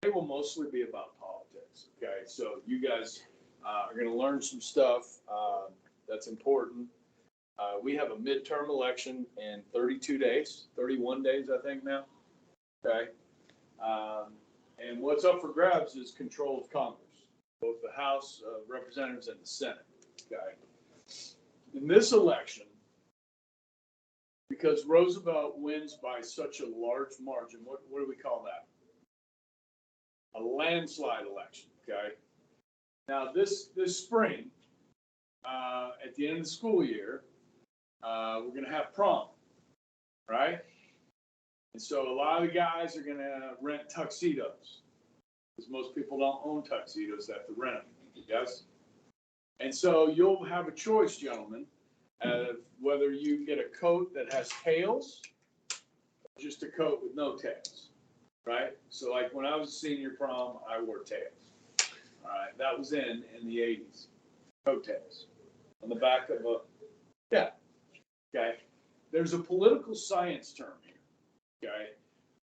It will mostly be about politics. Okay, so you guys are going to learn some stuff that's important. We have a midterm election in 32 days, 31 days, I think now. Okay. And what's up for grabs is control of Congress, both the House of Representatives and the Senate. Okay. In this election, because Roosevelt wins by such a large margin, what do we call that? A landslide election. Okay. Now this spring, at the end of the school year, we're going to have prom, right? And so a lot of the guys are going to rent tuxedos because most people don't own tuxedos, they have to rent them, yes? And so you'll have a choice, gentlemen, of whether you get a coat that has tails or just a coat with no tails, right? So like when I was a senior prom, I wore tails. All right, that was in the 80s, coattails on the back of a, yeah, okay. There's a political science term here, okay?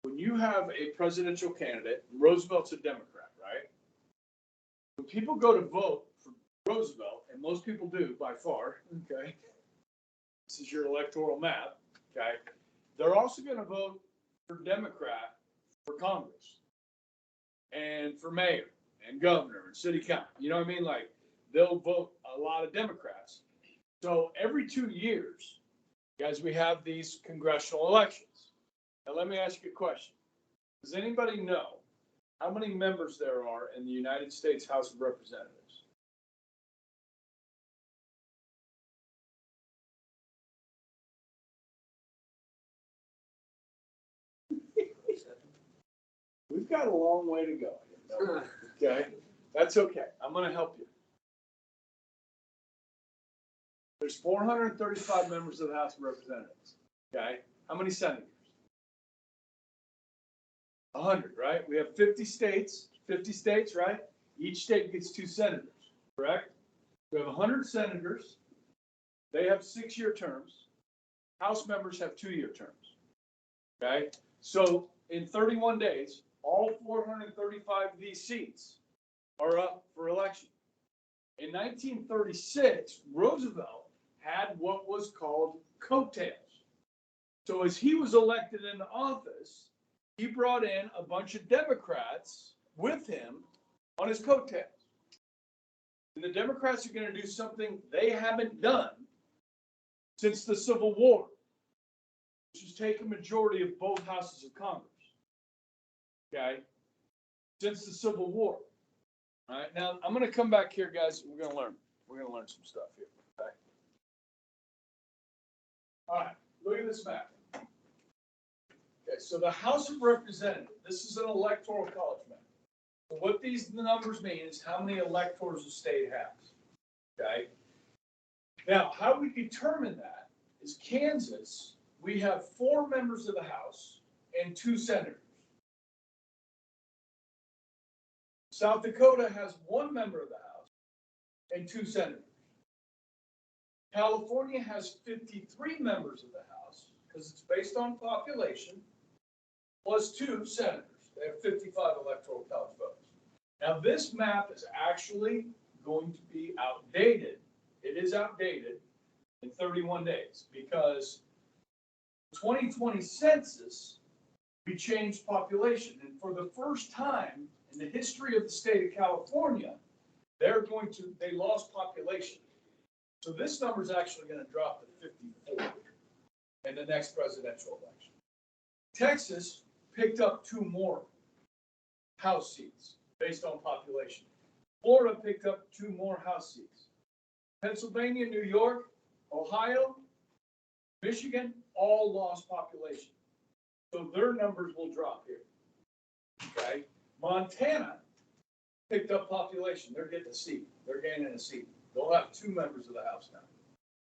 When you have a presidential candidate, Roosevelt's a Democrat, right? When people go to vote for Roosevelt, and most people do by far, okay? This is your electoral map, okay? They're also going to vote for Democrat for Congress and for mayor and governor and city council. You know what I mean? Like they'll vote a lot of Democrats. So every 2 years, guys, we have these congressional elections. Now, let me ask you a question. Does anybody know how many members there are in the United States House of Representatives? We've got a long way to go. Okay? That's okay. I'm going to help you. There's 435 members of the House of Representatives. Okay? How many senators? 100, right? We have 50 states, right? Each state gets 2 senators, correct? We have 100 senators. They have 6-year terms. House members have 2-year terms. Okay? So in 31 days, all 435 of these seats are up for election. In 1936, Roosevelt had what was called coattails. So as he was elected into office, he brought in a bunch of Democrats with him on his coattails. And the Democrats are going to do something they haven't done since the Civil War, which is take a majority of both houses of Congress. Okay? Since the Civil War. All right, now I'm going to come back here, guys. We're going to learn. We're going to learn some stuff here. Okay? All right, look at this map. Okay, so the House of Representatives, this is an electoral college map. So what these numbers mean is how many electors a state has. Okay? Now, how we determine that is Kansas, we have 4 members of the House and 2 senators. South Dakota has 1 member of the House and 2 senators. California has 53 members of the House because it's based on population, plus 2 senators. They have 55 electoral college votes. Now, this map is actually going to be outdated. It is outdated in 31 days because the 2020 census, we changed population. And for the first time in the history of the state of California, they lost population. So this number is actually going to drop to 54 in the next presidential election. Texas picked up 2 more House seats based on population. Florida picked up 2 more House seats. Pennsylvania, New York, Ohio, Michigan, all lost population. So their numbers will drop here. Okay? Montana picked up population. They're getting a seat. They're gaining a seat. They'll have 2 members of the House now.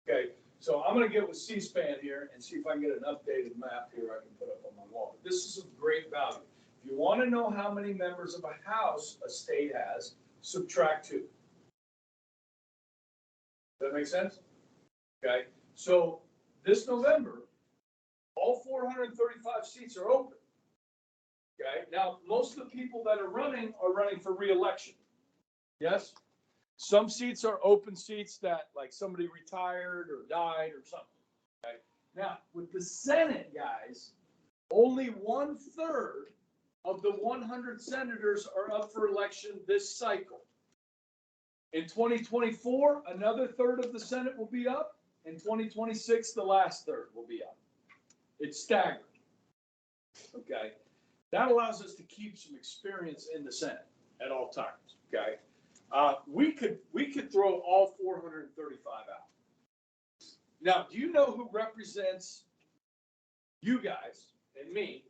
Okay, so I'm going to get with C-SPAN here and see if I can get an updated map here I can put up on my wall. But this is of great value. If you want to know how many members of a House a state has, subtract 2. Does that make sense? Okay, so this November, all 435 seats are open. Okay, now, most of the people that are running for re-election. Yes? Some seats are open seats that, like, somebody retired or died or something. Okay? Now, with the Senate, guys, only 1/3 of the 100 senators are up for election this cycle. In 2024, another third of the Senate will be up. In 2026, the last third will be up. It's staggering. Okay? That allows us to keep some experience in the Senate at all times. Okay? We could throw all 435 out. Now, do you know who represents you guys and me?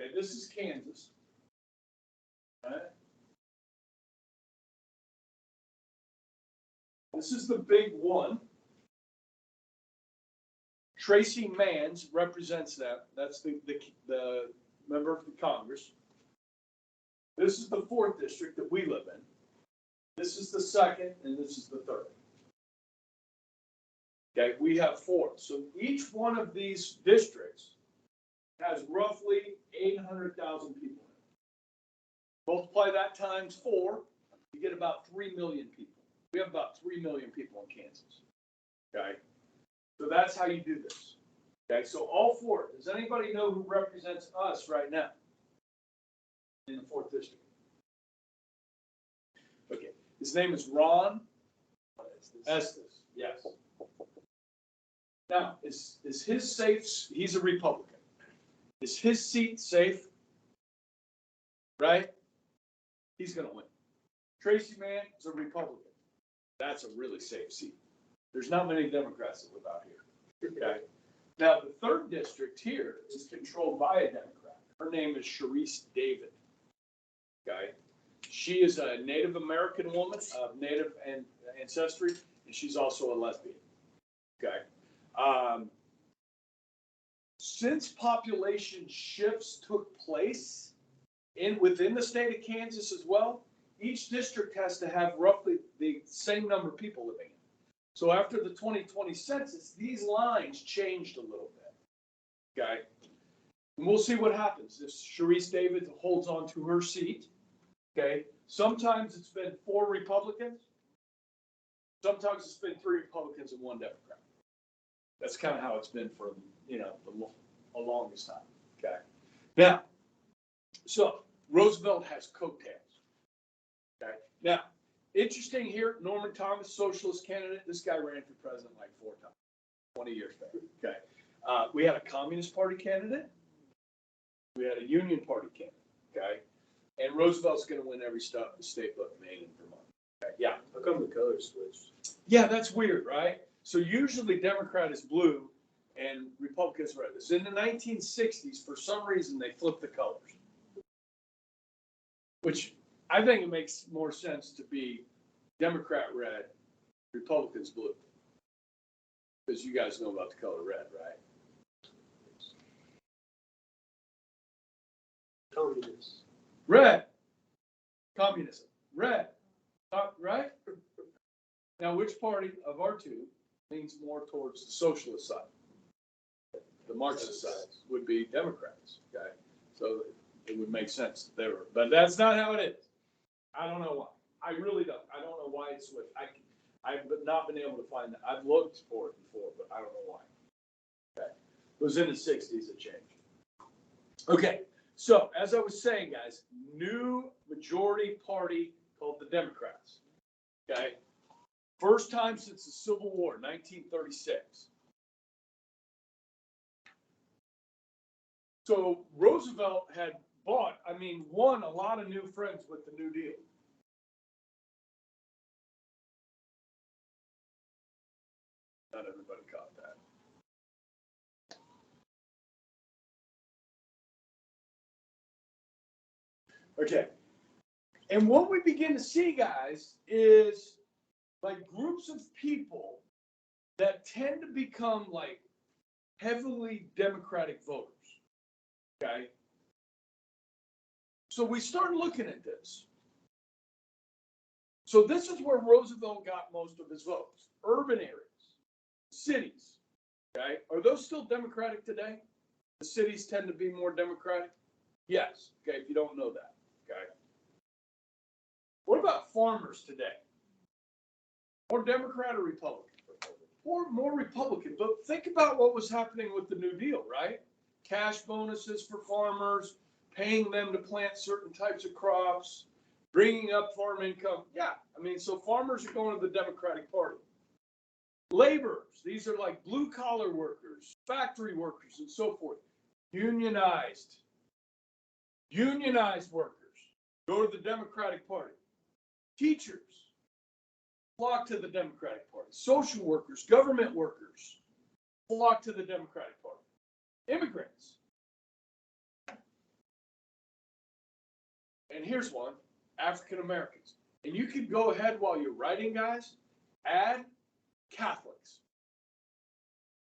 Okay, this is Kansas. All right? This is the big one. Tracy Manns represents that. That's the member of the Congress. This is the 4th district that we live in. This is the 2nd, and this is the 3rd. Okay, we have 4. So each one of these districts has roughly 800,000 people in it. Multiply that times 4, you get about 3 million people. We have about 3 million people in Kansas. Okay, so that's how you do this. Okay, so all 4. Does anybody know who represents us right now in the 4th district? Okay, his name is Ron Estes. Yes. Now, is his safe? He's a Republican. Is his seat safe? Right? He's going to win. Tracy Mann is a Republican. That's a really safe seat. There's not many Democrats that live out here. Okay. Now, the 3rd district here is controlled by a Democrat. Her name is Sharice David. Okay. She is a Native American woman of Native ancestry, and she's also a lesbian. Okay. Since population shifts took place within the state of Kansas as well, each district has to have roughly the same number of people living in it. So after the 2020 census, these lines changed a little bit. Okay. And we'll see what happens if Sharice David holds on to her seat. Okay. Sometimes it's been 4 Republicans. Sometimes it's been 3 Republicans and 1 Democrat. That's kind of how it's been for, the longest time. Okay. Now, so Roosevelt has coattails. Okay. Now, interesting here, Norman Thomas, socialist candidate. This guy ran for president like 4 times, 20 years back. Okay. We had a Communist Party candidate. We had a Union Party candidate. Okay. And Roosevelt's going to win every state but Maine and Vermont. Okay. Yeah. How come the colors switched? Yeah, that's weird, right? So usually Democrat is blue and Republicans red. So in the 1960s, for some reason, they flipped the colors, which I think it makes more sense to be Democrat red, Republicans blue, because you guys know about the color red, right? Communists. Red. Communism. Red. Right? Now, which party of our 2 leans more towards the socialist side? The Marxist side would be Democrats. Okay, so it would make sense that they were, but that's not how it is. I don't know why. I really don't. I don't know why it switched. I've not been able to find that. I've looked for it before, but I don't know why. Okay, it was in the 60s. It changed. Okay, so as I was saying, guys, new majority party called the Democrats. Okay, first time since the Civil War, 1936. So Roosevelt had won a lot of new friends with the New Deal. Not everybody caught that. Okay. And what we begin to see, guys, is like groups of people that tend to become like heavily Democratic voters. Okay. So we start looking at this. So this is where Roosevelt got most of his votes. Urban areas, cities. Okay. Are those still Democratic today? The cities tend to be more Democratic. Yes, okay, if you don't know that, okay? What about farmers today? More Democrat or Republican? Or more Republican, but think about what was happening with the New Deal, right? Cash bonuses for farmers, paying them to plant certain types of crops, bringing up farm income. Yeah, I mean, so farmers are going to the Democratic Party. Laborers, these are like blue collar workers, factory workers, and so forth. Unionized workers go to the Democratic Party. Teachers flock to the Democratic Party. Social workers, government workers flock to the Democratic Party. Immigrants. And here's one, African Americans. And you can go ahead while you're writing, guys, add Catholics.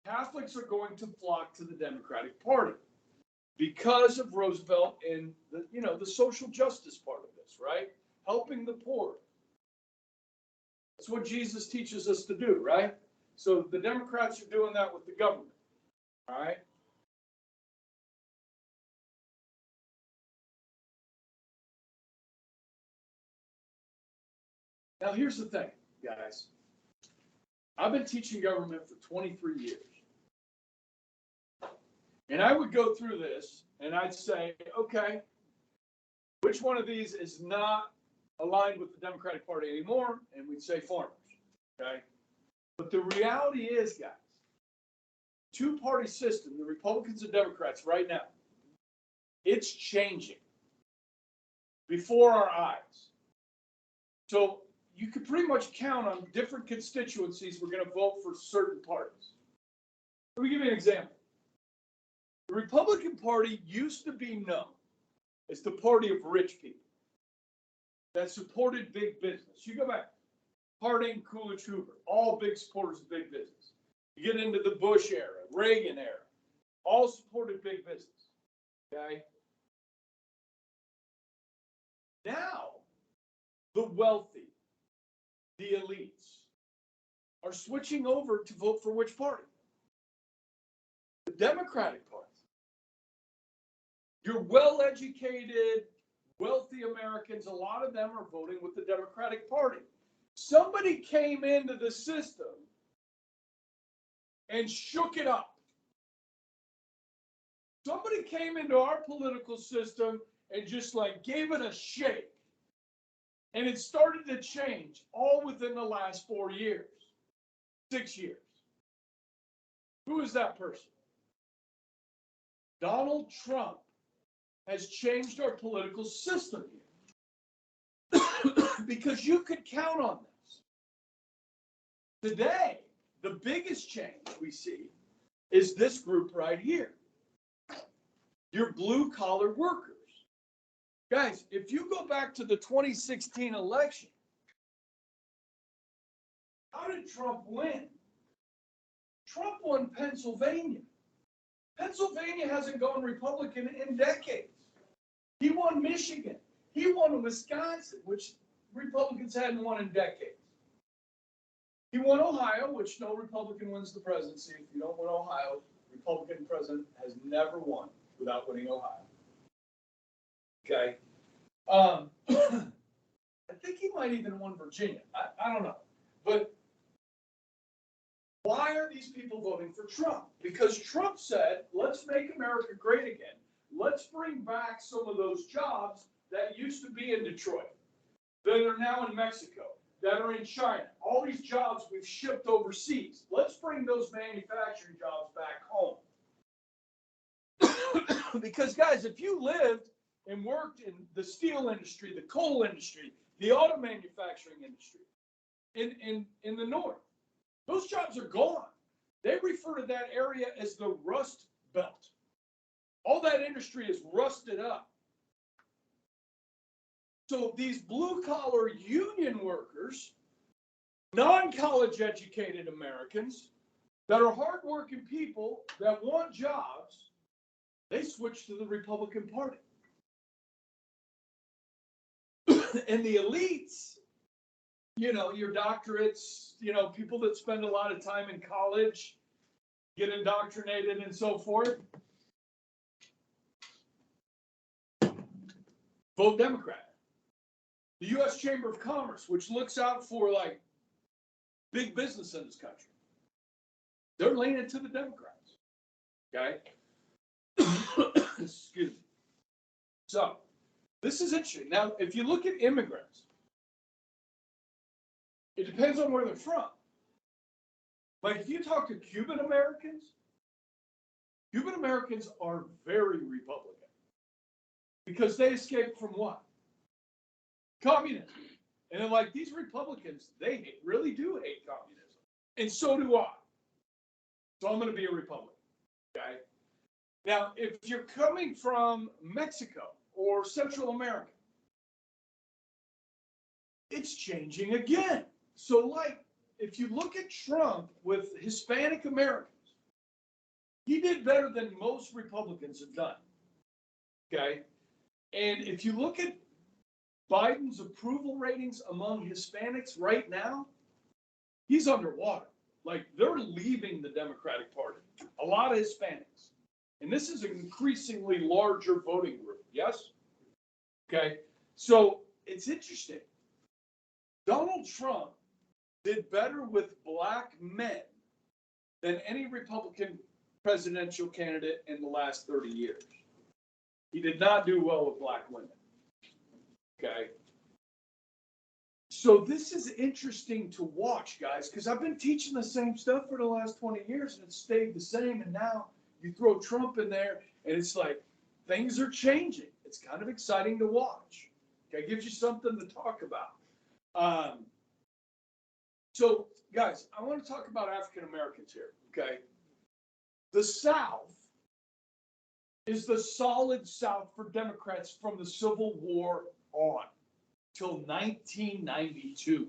Catholics are going to flock to the Democratic Party because of Roosevelt and the social justice part of this, right? Helping the poor. That's what Jesus teaches us to do, right? So the Democrats are doing that with the government, all right? Now, here's the thing, guys. I've been teaching government for 23 years. And I would go through this and I'd say, okay, which one of these is not aligned with the Democratic Party anymore? And we'd say farmers, okay? But the reality is, guys, two-party system, the Republicans and Democrats right now, it's changing before our eyes. So you could pretty much count on different constituencies we're going to vote for certain parties. Let me give you an example. The Republican Party used to be known as the party of rich people that supported big business. You go back, Harding, Coolidge, Hoover, all big supporters of big business. You get into the Bush era, Reagan era, all supported big business, okay? Now, the wealthy, the elites, are switching over to vote for which party? The Democratic Party. Your well-educated, wealthy Americans, a lot of them are voting with the Democratic Party. Somebody came into the system and shook it up. Somebody came into our political system and just like gave it a shake. And it started to change all within the last 4 years, 6 years. Who is that person? Donald Trump has changed our political system here. Because you could count on this. Today, the biggest change we see is this group right here. Your blue-collar workers. Guys, if you go back to the 2016 election, how did Trump win? Trump won Pennsylvania. Pennsylvania hasn't gone Republican in decades. He won Michigan. He won Wisconsin, which Republicans hadn't won in decades. He won Ohio, which no Republican wins the presidency. If you don't win Ohio, Republican president has never won without winning Ohio. Okay. I think he might even won Virginia. I don't know. But why are these people voting for Trump? Because Trump said, let's make America great again. Let's bring back some of those jobs that used to be in Detroit, that are now in Mexico, that are in China. All these jobs we've shipped overseas. Let's bring those manufacturing jobs back home. Because, guys, if you lived and worked in the steel industry, the coal industry, the auto manufacturing industry in the north, those jobs are gone. They refer to that area as the Rust Belt. All that industry is rusted up. So these blue-collar union workers, non-college educated Americans that are hardworking people that want jobs, they switch to the Republican Party. And the elites, your doctorates, people that spend a lot of time in college, get indoctrinated and so forth, vote Democrat. The U.S. Chamber of Commerce, which looks out for like big business in this country, they're leaning to the Democrats. Okay? Excuse me. So, this is interesting. Now, if you look at immigrants, it depends on where they're from. Like, if you talk to Cuban Americans are very Republican because they escaped from what? Communism. And they're like, these Republicans, they really do hate communism. And so do I. So I'm going to be a Republican. Okay? Now, if you're coming from Mexico or Central America, it's changing again. So, like, if you look at Trump with Hispanic Americans, he did better than most Republicans have done. Okay? And if you look at Biden's approval ratings among Hispanics right now, he's underwater. Like, they're leaving the Democratic Party. A lot of Hispanics. And this is an increasingly larger voting group. Yes? Okay? So, it's interesting. Donald Trump did better with black men than any Republican presidential candidate in the last 30 years. He did not do well with black women. Okay? So this is interesting to watch, guys, because I've been teaching the same stuff for the last 20 years and it stayed the same. And now you throw Trump in there and it's like things are changing. It's kind of exciting to watch. Okay? It gives you something to talk about. So, guys, I want to talk about African Americans here, okay? The South is the solid South for Democrats from the Civil War on till 1992.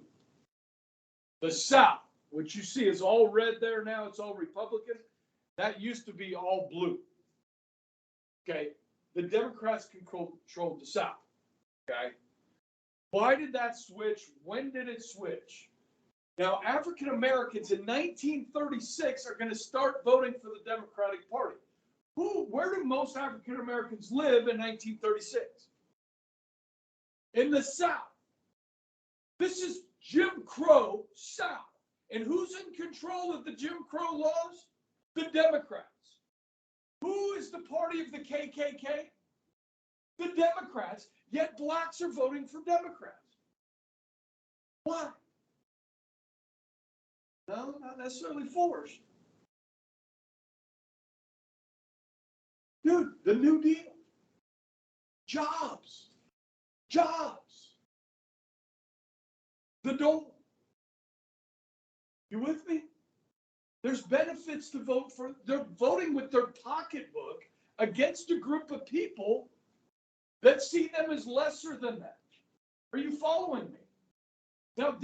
The South, which you see is all red there now, it's all Republican. That used to be all blue. Okay? The Democrats controlled the South. Okay? Why did that switch? When did it switch? Now, African Americans in 1936 are going to start voting for the Democratic Party. Where do most African Americans live in 1936? In the South. This is Jim Crow South. And who's in control of the Jim Crow laws? The Democrats. Who is the party of the KKK? The Democrats, yet blacks are voting for Democrats. Why? No, not necessarily forced. Dude, the New Deal. Jobs. The dole. You with me? There's benefits to vote for. They're voting with their pocketbook against a group of people that see them as lesser than that. Are you following me? Now,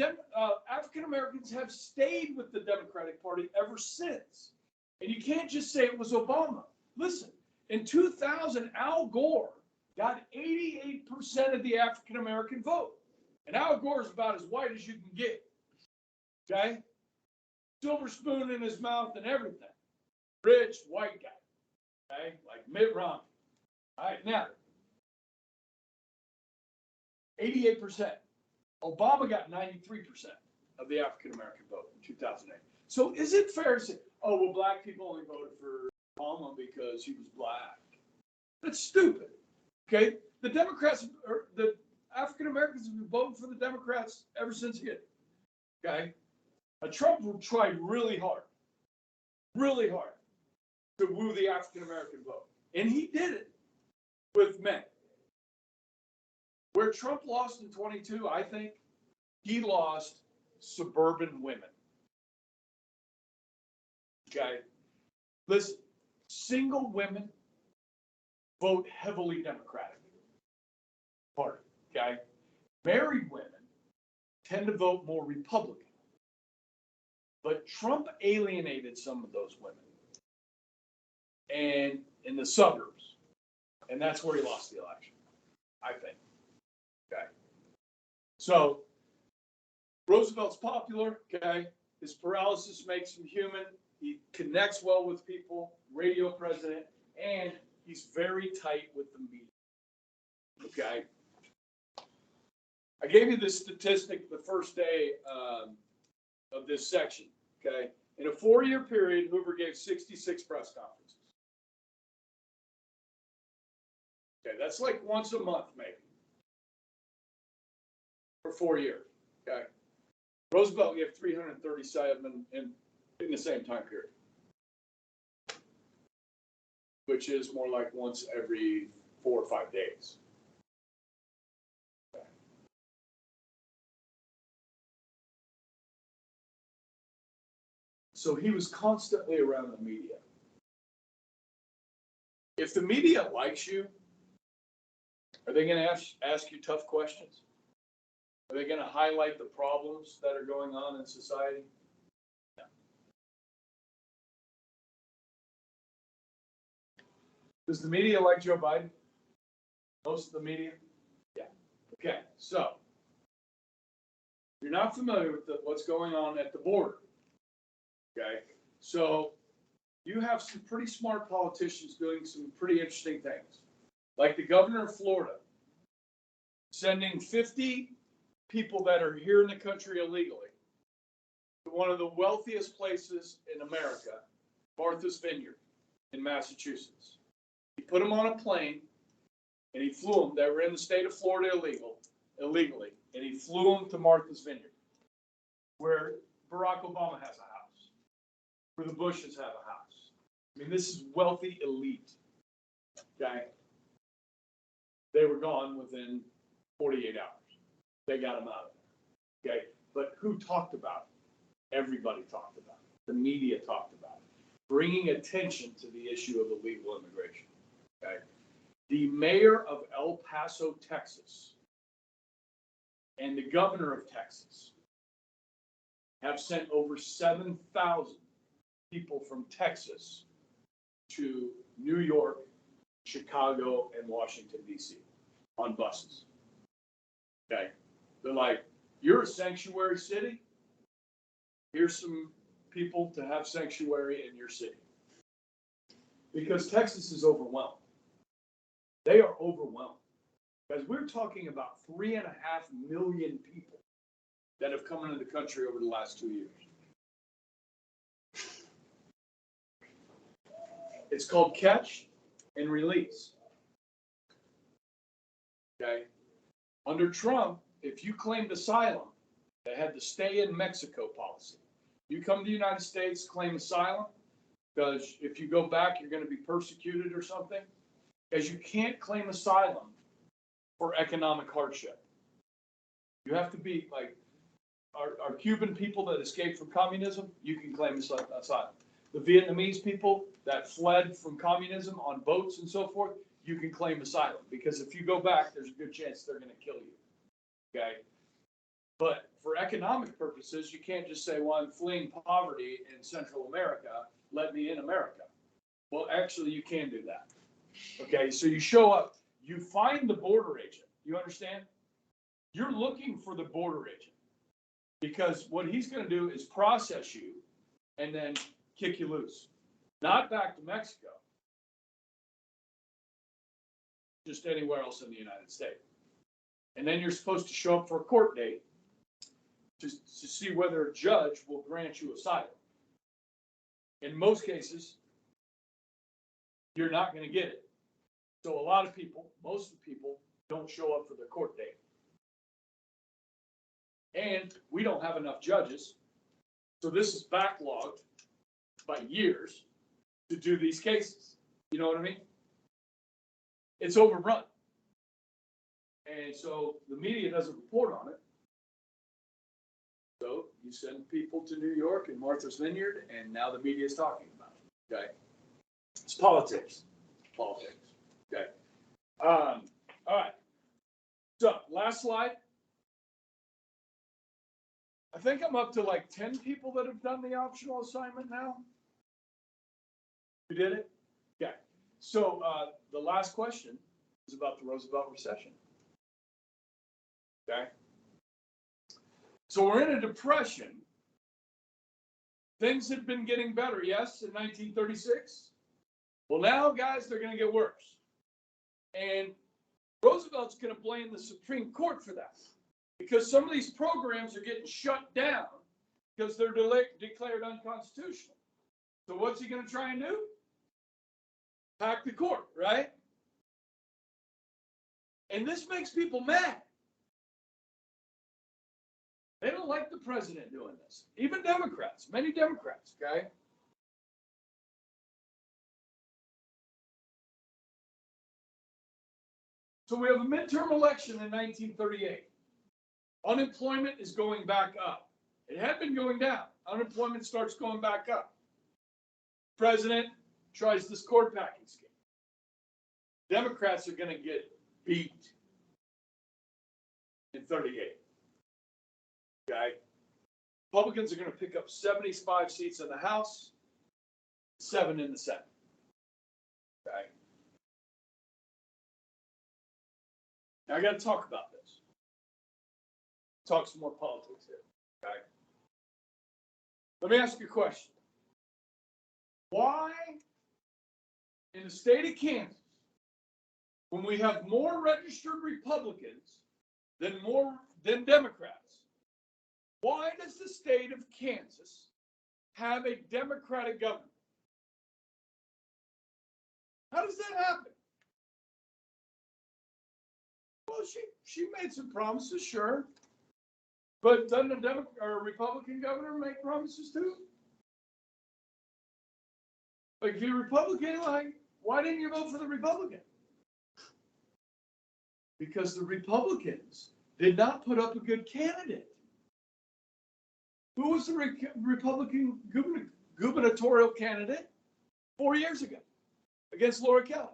African Americans have stayed with the Democratic Party ever since. And you can't just say it was Obama. Listen, in 2000, Al Gore got 88% of the African American vote. And Al Gore is about as white as you can get. Okay? Silver spoon in his mouth and everything. Rich, white guy. Okay? Like Mitt Romney. All right, now, 88%. Obama got 93% of the African American vote in 2008. So is it fair to say, oh, well, black people only voted for Obama because he was black? That's stupid. Okay? The Democrats, or the African Americans have been voting for the Democrats ever since he did. Okay? Trump tried really hard to woo the African American vote. And he did it with men. Where Trump lost in 22, I think he lost suburban women. Okay? Listen, single women vote heavily Democratic Party. Okay? Married women tend to vote more Republican. But Trump alienated some of those women and in the suburbs. And that's where he lost the election, I think. Okay. So Roosevelt's popular, okay? His paralysis makes him human. He connects well with people, radio president, and he's very tight with the media. Okay? I gave you this statistic the first day of this section, okay? In a 4-year period, Hoover gave 66 press conferences. Okay, that's like once a month, maybe, for 4 years, okay? Roosevelt gave 337 in the same time period, which is more like once every 4 or 5 days. Okay. So he was constantly around the media. If the media likes you, are they going to ask you tough questions? Are they going to highlight the problems that are going on in society? No. Does the media like Joe Biden? Most of the media? Yeah. Okay, so you're not familiar with what's going on at the border. Okay, so you have some pretty smart politicians doing some pretty interesting things. Like the governor of Florida, sending 50 people that are here in the country illegally to one of the wealthiest places in America, Martha's Vineyard in Massachusetts. He put them on a plane and he flew them. They were in the state of Florida illegally, and he flew them to Martha's Vineyard, where Barack Obama has a house, where the Bushes have a house. I mean, this is wealthy elite. Okay, they were gone within 48 hours. They got them out of there. Okay, but who talked about it? Everybody talked about it. The media talked about it, bringing attention to the issue of illegal immigration. Okay, the mayor of El Paso, Texas, and the governor of Texas have sent over 7,000 people from Texas to New York, Chicago, and Washington, D.C. on buses. Okay. They're like, you're a sanctuary city. Here's some people to have sanctuary in your city. Because Texas is overwhelmed. They are overwhelmed. Because we're talking about 3.5 million people that have come into the country over the last 2 years. It's called catch and release. Okay. Under Trump, if you claimed asylum, they had the stay in Mexico policy. You come to the United States, claim asylum, because if you go back, you're going to be persecuted or something. Because you can't claim asylum for economic hardship. You have to be like our Cuban people that escaped from communism, you can claim asylum. The Vietnamese people that fled from communism on boats and so forth, you can claim asylum. Because if you go back, there's a good chance they're going to kill you. Okay? But for economic purposes, you can't just say, well, I'm fleeing poverty in Central America, let me in America. Well, actually, you can do that. Okay, so you show up, you find the border agent. You understand? You're looking for the border agent because what he's going to do is process you and then kick you loose. Not back to Mexico, just anywhere else in the United States. And then you're supposed to show up for a court date to see whether a judge will grant you asylum. In most cases, you're not going to get it. So a lot of people, most of the people, don't show up for their court date. And we don't have enough judges. So this is backlogged by years to do these cases. You know what I mean? It's overrun. And so the media doesn't report on it. So you send people to New York and Martha's Vineyard, and now the media is talking about it. Okay. It's politics. Politics. Okay. All right. So last slide. I think I'm up to like 10 people that have done the optional assignment now. You did it? Okay. So the last question is about the Roosevelt recession. Okay. So we're in a depression. Things had been getting better, yes, in 1936. Well, now, guys, they're going to get worse. And Roosevelt's going to blame the Supreme Court for that. because some of these programs are getting shut down because they're declared unconstitutional. So what's he going to try and do? Pack the court, right? And this makes people mad. They don't like the president doing this. Even Democrats, many Democrats, okay? So we have a midterm election in 1938. Unemployment is going back up. It had been going down. Unemployment starts going back up. President tries this court packing scheme. Democrats are going to get beat in 38. Okay? Republicans are going to pick up 75 seats in the House, 7 in the Senate. Okay? Now I got to talk about this. Talk some more politics here. Okay? Let me ask you a question. Why, in the state of Kansas, when we have more registered Republicans than Democrats, why does the state of Kansas have a Democratic governor? How does that happen? Well, she made some promises, sure. But doesn't a Republican governor make promises too? Like, if you're a Republican, like, why didn't you vote for the Republican? Because the Republicans did not put up a good candidate. Who was the Republican gubernatorial candidate 4 years ago against Laura Kelly?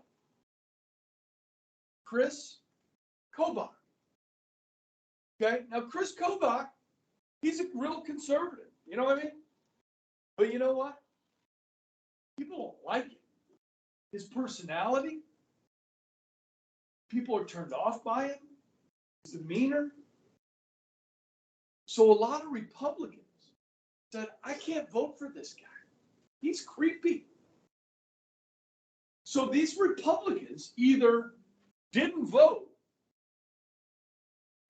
Chris Kobach. Okay, now Chris Kobach, he's a real conservative. You know what I mean? But you know what? People don't like it. His personality, people are turned off by him. His demeanor. So a lot of Republicans said, I can't vote for this guy. He's creepy. So these Republicans either didn't vote,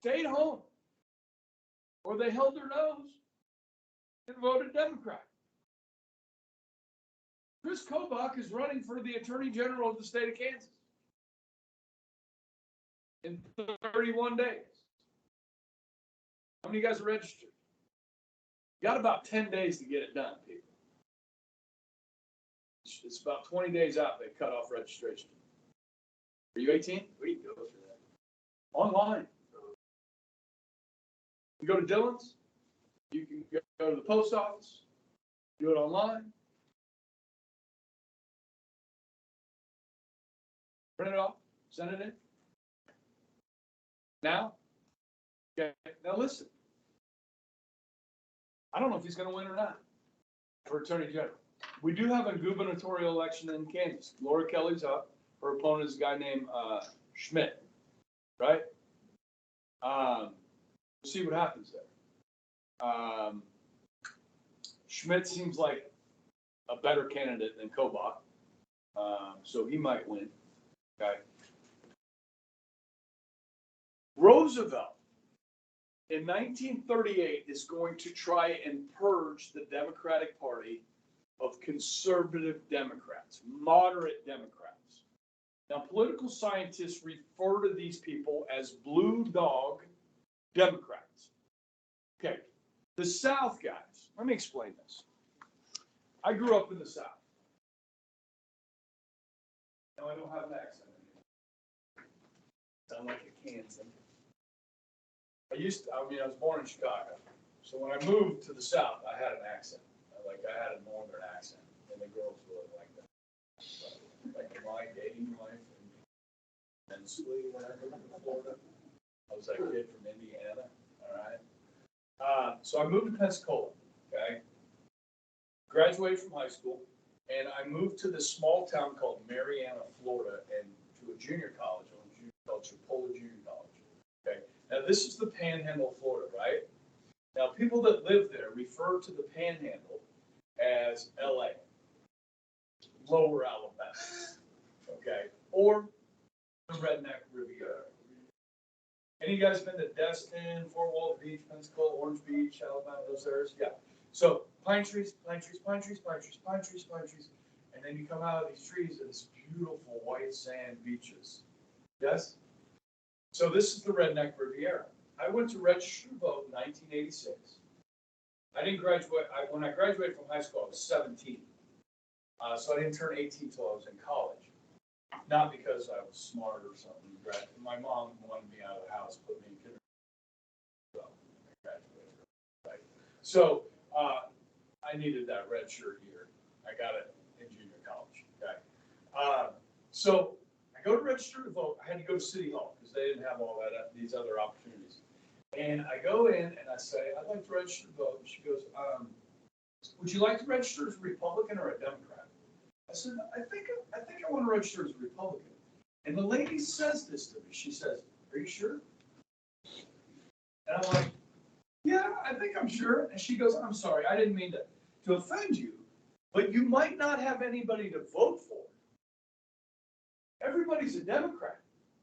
stayed home, or they held their nose and voted Democrat. Chris Kobach is running for the Attorney General of the state of Kansas in 31 days. How many of you guys are registered? You got about 10 days to get it done, people. It's about 20 days out, they cut off registration. Are you 18? Where do you go for that? Online. You go to Dillon's, you can go to the post office, do it online. Print it off, send it in. Now, okay, now listen. I don't know if he's going to win or not for Attorney General. We do have a gubernatorial election in Kansas. Laura Kelly's up. Her opponent is a guy named Schmidt, right? We'll see what happens there. Schmidt seems like a better candidate than Kobach, so he might win. Okay. Roosevelt in 1938 is going to try and purge the Democratic Party of conservative Democrats, moderate Democrats. Now, political scientists refer to these people as blue dog Democrats. Okay, the South, guys, let me explain this. I grew up in the South. Now, I don't have an accent anymore. Sound like a Kansan. I was born in Chicago. So when I moved to the South, I had an accent. I had a northern accent, and the girls really liked that. Like my dating life and mentally when I moved to Florida, I was that kid from Indiana, all right? So I moved to Pensacola, okay? Graduated from high school, and I moved to this small town called Marianna, Florida, and to a junior college, called Chipola Junior College, okay? Now this is the Panhandle of Florida, right? Now people that live there refer to the Panhandle as LA, Lower Alabama, okay, or the Redneck Riviera. Any of you guys been to Destin, Fort Walton Beach, Pensacola, Orange Beach, Alabama, those areas? Yeah. So pine trees, pine trees, pine trees, pine trees, pine trees, pine trees. And then you come out of these trees and it's beautiful white sand beaches. Yes? So this is the Redneck Riviera. I went to register to vote in 1986. I didn't graduate, when I graduated from high school, I was 17. So I didn't turn 18 until I was in college. Not because I was smart or something. My mom wanted me out of the house, put me in kindergarten. So I graduated. Right. So I needed that red shirt year. I got it in junior college. Okay. So I go to register to vote. I had to go to City Hall because they didn't have all that these other opportunities. And I go in and I say, I'd like to register to vote. And she goes, would you like to register as a Republican or a Democrat? I said, I think I want to register as a Republican. And the lady says this to me. She says, are you sure? And I'm like, yeah, I think I'm sure. And she goes, I'm sorry, I didn't mean to offend you, but you might not have anybody to vote for. Everybody's a Democrat.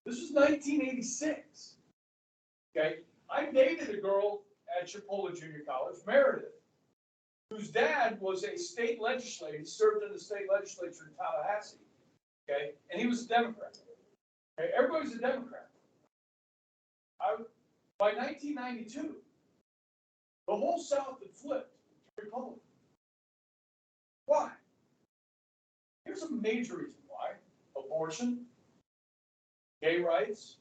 This was 1986. Okay? I dated a girl at Chipola Junior College, Meredith, whose dad was a state legislator. He served in the state legislature in Tallahassee. Okay? And he was a Democrat. Okay? Everybody's a Democrat. By 1992, the whole South had flipped to Republican. Why? Here's a major reason why. Abortion, gay rights.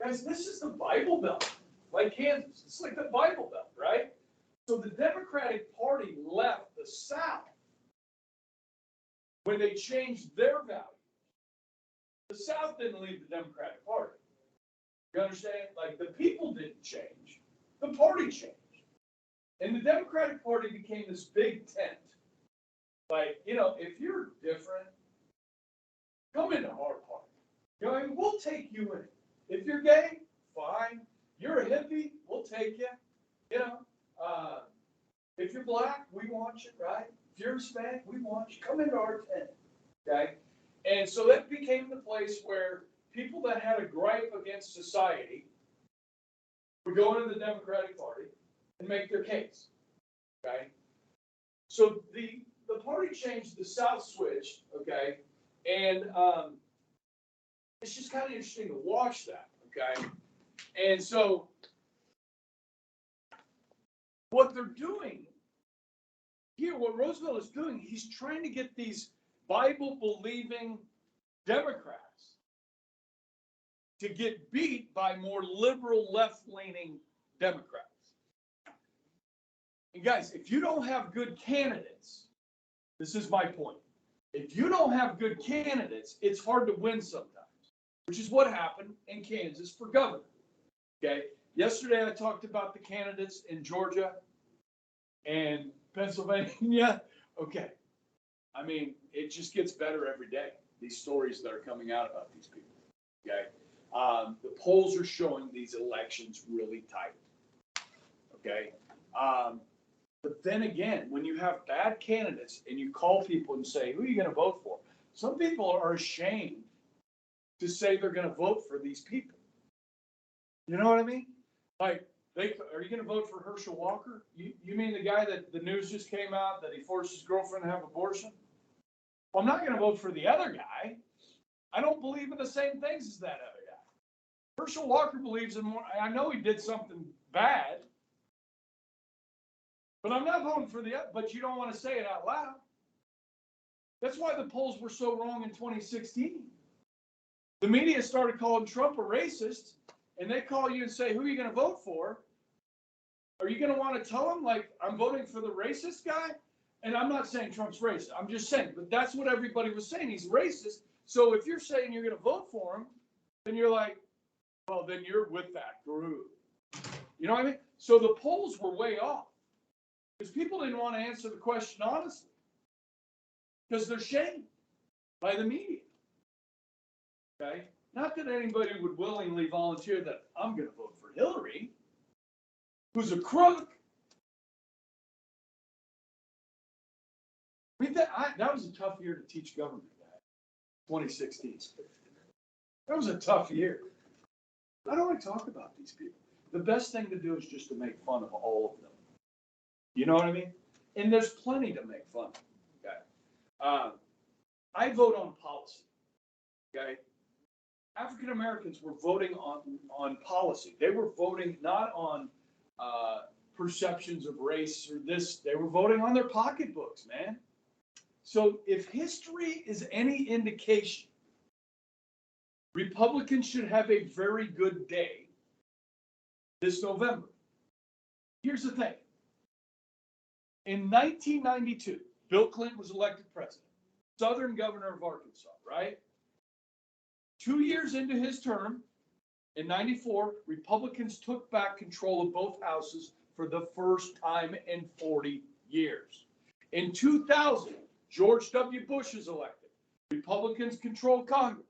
Guys, this is the Bible Belt, like Kansas. It's like the Bible Belt, right? So the Democratic Party left the South when they changed their values. The South didn't leave the Democratic Party. You understand? Like, the people didn't change. The party changed. And the Democratic Party became this big tent. Like, if you're different, come into our party. I mean, we'll take you in. If you're gay, fine. You're a hippie, we'll take you. If you're black, we want you, right? If you're Hispanic, we want you. Come into our tent, okay? And so that became the place where people that had a gripe against society would go into the Democratic Party and make their case, okay? So the party changed, the South switched, okay? And it's just kind of interesting to watch that, okay? And so what they're doing here, what Roosevelt is doing, he's trying to get these Bible-believing Democrats to get beat by more liberal, left-leaning Democrats. And guys, if you don't have good candidates, this is my point. If you don't have good candidates, it's hard to win sometimes, which is what happened in Kansas for governor. Okay. Yesterday I talked about the candidates in Georgia and Pennsylvania. Okay. I mean, it just gets better every day. These stories that are coming out about these people. Okay. The polls are showing these elections really tight. Okay. But then again, when you have bad candidates and you call people and say, who are you going to vote for? Some people are ashamed to say they're going to vote for these people. You know what I mean? Like, are you going to vote for Herschel Walker? You mean the guy that the news just came out that he forced his girlfriend to have an abortion? Well, I'm not going to vote for the other guy. I don't believe in the same things as that other guy. Herschel Walker believes in more. I know he did something bad, but I'm not voting for the other. But you don't want to say it out loud. That's why the polls were so wrong in 2016. The media started calling Trump a racist, and they call you and say, who are you going to vote for? Are you going to want to tell them, like, I'm voting for the racist guy? And I'm not saying Trump's racist. I'm just saying, but that's what everybody was saying. He's racist. So if you're saying you're going to vote for him, then you're like, well, then you're with that group. You know what I mean? So the polls were way off because people didn't want to answer the question honestly because they're shamed by the media. Okay? Not that anybody would willingly volunteer that I'm going to vote for Hillary, who's a crook. I mean, that was a tough year to teach government, guys. 2016. That was a tough year. I don't want to talk about these people. The best thing to do is just to make fun of all of them. You know what I mean? And there's plenty to make fun of. Okay. I vote on policy. Okay. African Americans were voting on policy. They were voting not on perceptions of race or this. They were voting on their pocketbooks, man. So if history is any indication, Republicans should have a very good day this November. Here's the thing. In 1992, Bill Clinton was elected president, Southern governor of Arkansas, right? 2 years into his term, in 94, Republicans took back control of both houses for the first time in 40 years. In 2000, George W. Bush is elected. Republicans control Congress.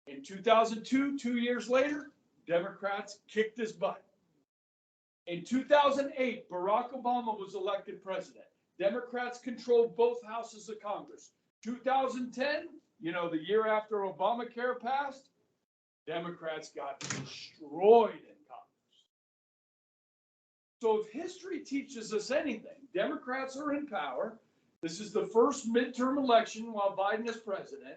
In 2002, 2 years later, Democrats kicked his butt. In 2008, Barack Obama was elected president. Democrats controlled both houses of Congress. 2010, the year after Obamacare passed, Democrats got destroyed in Congress. So if history teaches us anything, Democrats are in power. This is the first midterm election while Biden is president.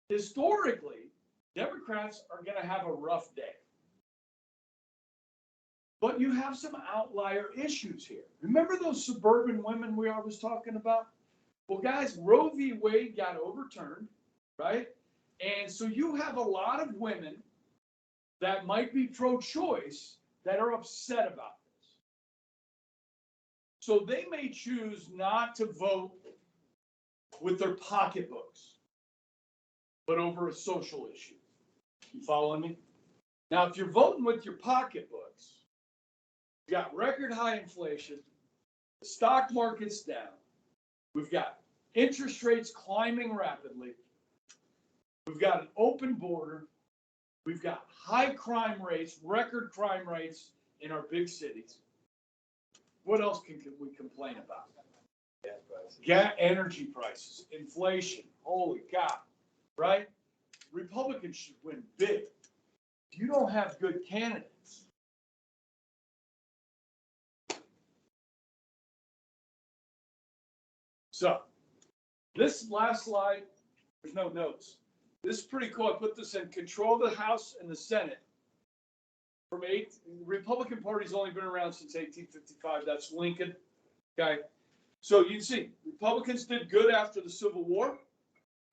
Historically, Democrats are going to have a rough day. But you have some outlier issues here. Remember those suburban women we always talking about? Well, guys, Roe v. Wade got overturned, right? And so you have a lot of women that might be pro-choice that are upset about this. So they may choose not to vote with their pocketbooks, but over a social issue. You following me? Now, if you're voting with your pocketbooks, you got record high inflation, the stock market's down, we've got interest rates climbing rapidly, we've got an open border, we've got high crime rates, record crime rates in our big cities. What else can we complain about? Gas prices. Energy prices, inflation, holy cow, right? Republicans should win big. If you don't have good candidates, so this last slide, there's no notes. This is pretty cool. I put this in control of the House and the Senate. The Republican Party's only been around since 1855. That's Lincoln. Okay. So you can see Republicans did good after the Civil War.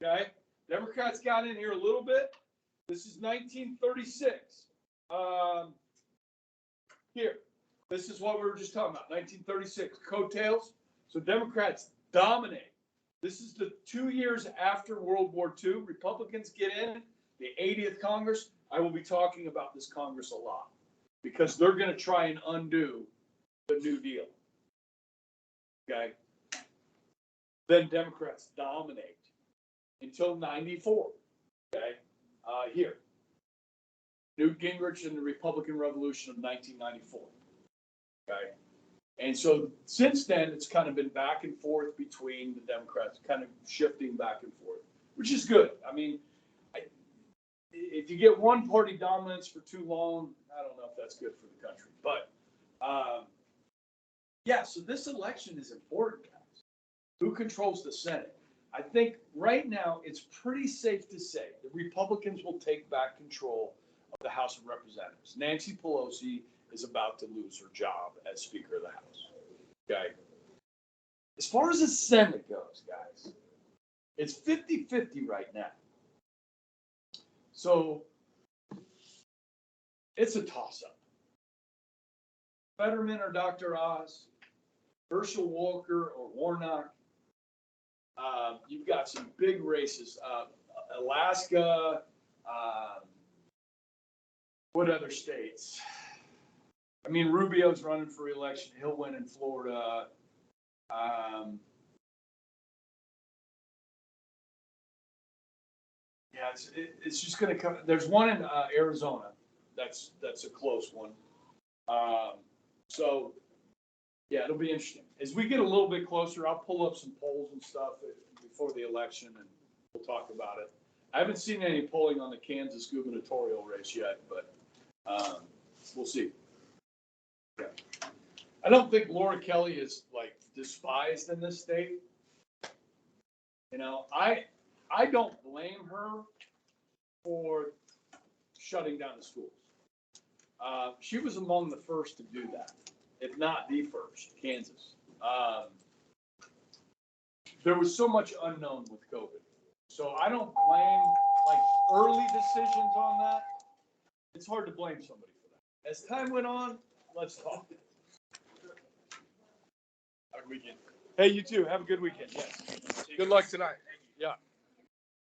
Okay. Democrats got in here a little bit. This is 1936. Here. This is what we were just talking about. 1936. Coattails. So Democrats dominate. This is the 2 years after World War II. Republicans get in the 80th Congress. I will be talking about this Congress a lot because they're going to try and undo the New Deal. Okay. Then Democrats dominate until 94. Okay. Here. Newt Gingrich and the Republican Revolution of 1994. Okay. And so since then, it's kind of been back and forth between the Democrats, kind of shifting back and forth, which is good. I mean, if you get one party dominance for too long, I don't know if that's good for the country. But yeah, so this election is important, guys. Who controls the Senate? I think right now it's pretty safe to say the Republicans will take back control of the House of Representatives. Nancy Pelosi is about to lose her job as Speaker of the House. Okay. As far as the Senate goes, guys, it's 50-50 right now. So it's a toss-up. Fetterman or Dr. Oz, Herschel Walker or Warnock. You've got some big races. Alaska. What other states? I mean, Rubio's running for re-election. He'll win in Florida. Yeah, it's just going to come. There's one in Arizona. That's a close one. So, yeah, it'll be interesting. As we get a little bit closer, I'll pull up some polls and stuff before the election, and we'll talk about it. I haven't seen any polling on the Kansas gubernatorial race yet, but We'll see. Yeah. I don't think Laura Kelly is like despised in this state. You know, I don't blame her for shutting down the schools. She was among the first to do that, if not the first, Kansas. There was so much unknown with COVID. So I don't blame like early decisions on that. It's hard to blame somebody for that. As time went on, let's talk. Have a good weekend. Hey, you too. Have a good weekend. Yes. Good luck tonight. Yeah.